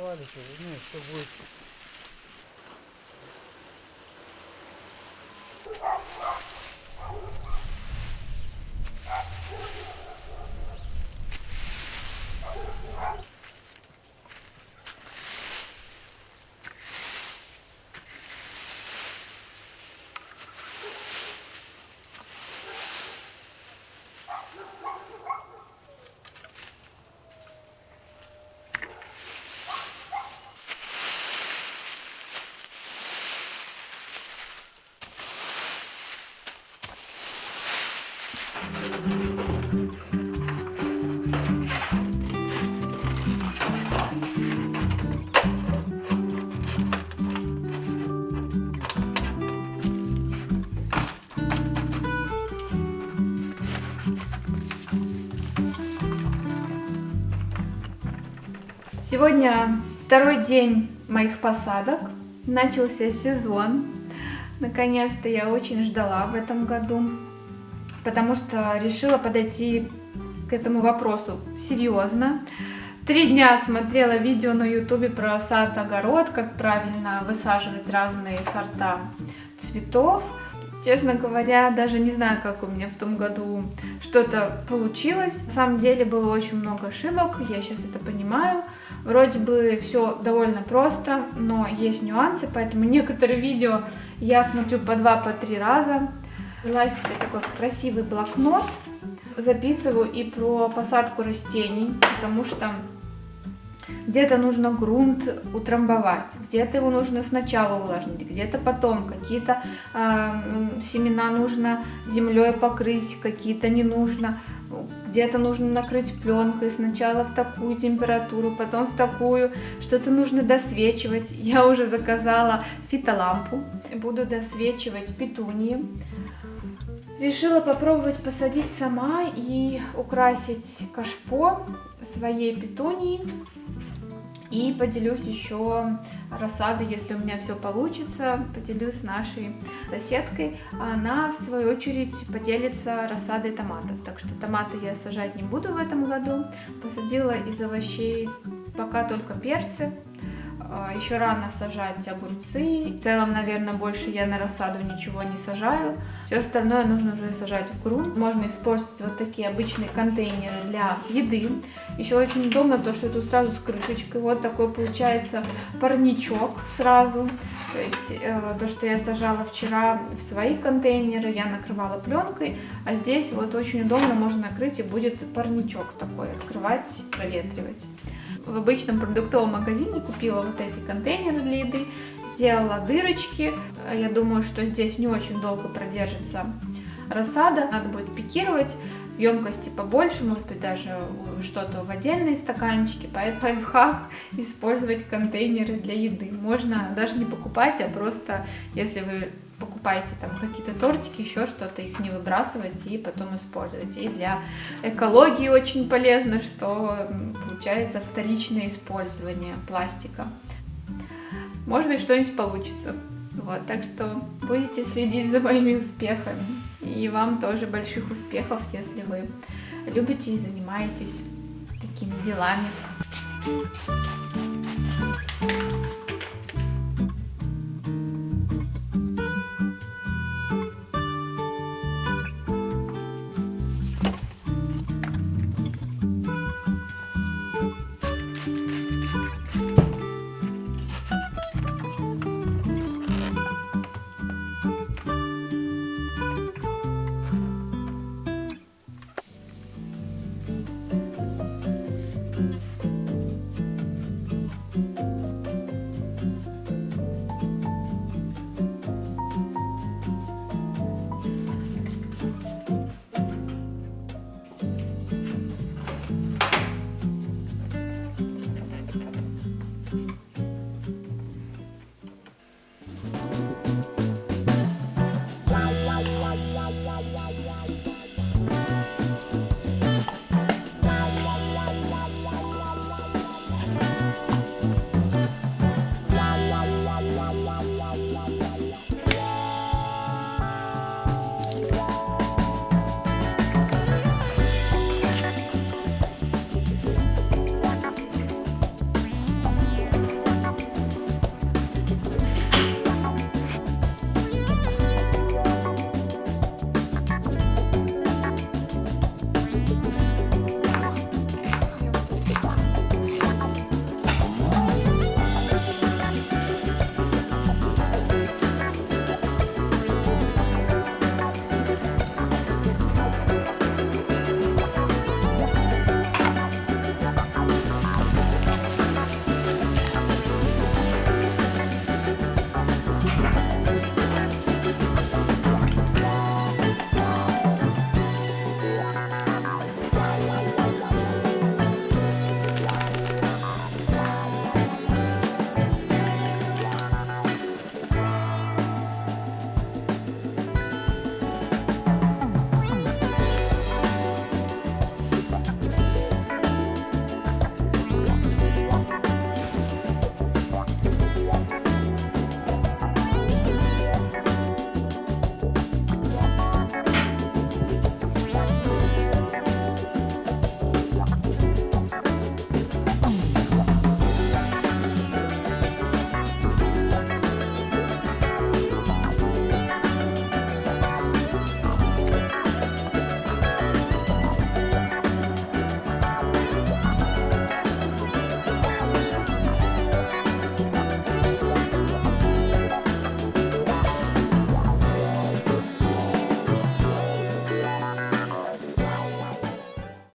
Ну, что будет. Сегодня второй день моих посадок, начался сезон. Наконец-то я очень ждала в этом году, потому что решила подойти к этому вопросу серьезно. 3 дня смотрела видео на ютубе про сад-огород, как правильно высаживать разные сорта цветов. Честно говоря, даже не знаю, как у меня в том году что-то получилось. На самом деле было очень много ошибок, я сейчас это понимаю. Вроде бы все довольно просто, но есть нюансы, поэтому некоторые видео я смотрю по 2-3 раза. Взяла себе такой красивый блокнот, записываю и про посадку растений, потому что где-то нужно грунт утрамбовать, где-то его нужно сначала увлажнить, где-то потом, какие-то семена нужно землей покрыть, какие-то не нужно, где-то нужно накрыть пленкой сначала в такую температуру, потом в такую, что-то нужно досвечивать. Я уже заказала фитолампу, буду досвечивать петунии. Решила попробовать посадить сама и украсить кашпо своей петунии. И поделюсь еще рассадой, если у меня все получится, поделюсь с нашей соседкой. Она, в свою очередь, поделится рассадой томатов. Так что томаты я сажать не буду в этом году. Посадила из овощей пока только перцы. Еще рано сажать огурцы. В целом, наверное, больше я на рассаду ничего не сажаю. Все остальное нужно уже сажать в грунт. Можно использовать вот такие обычные контейнеры для еды. Еще очень удобно то, что тут сразу с крышечкой. Вот такой получается парничок сразу. То есть то, что я сажала вчера в свои контейнеры, я накрывала пленкой. А здесь вот очень удобно, можно накрыть и будет парничок такой. Открывать, проветривать. В обычном продуктовом магазине купила вот эти контейнеры для еды, сделала дырочки. Я думаю, что здесь не очень долго продержится рассада. Надо будет пикировать в емкости побольше, может быть даже что-то в отдельные стаканчики. Поэтому лайфхак — использовать контейнеры для еды. Можно даже не покупать, а просто, если вы покупаете там какие-то тортики, еще что-то, их не выбрасывать и потом использовать. И для экологии очень полезно, что получается вторичное использование пластика. Может быть, что-нибудь получится. Вот, так что будете следить за моими успехами. И вам тоже больших успехов, если вы любите и занимаетесь такими делами.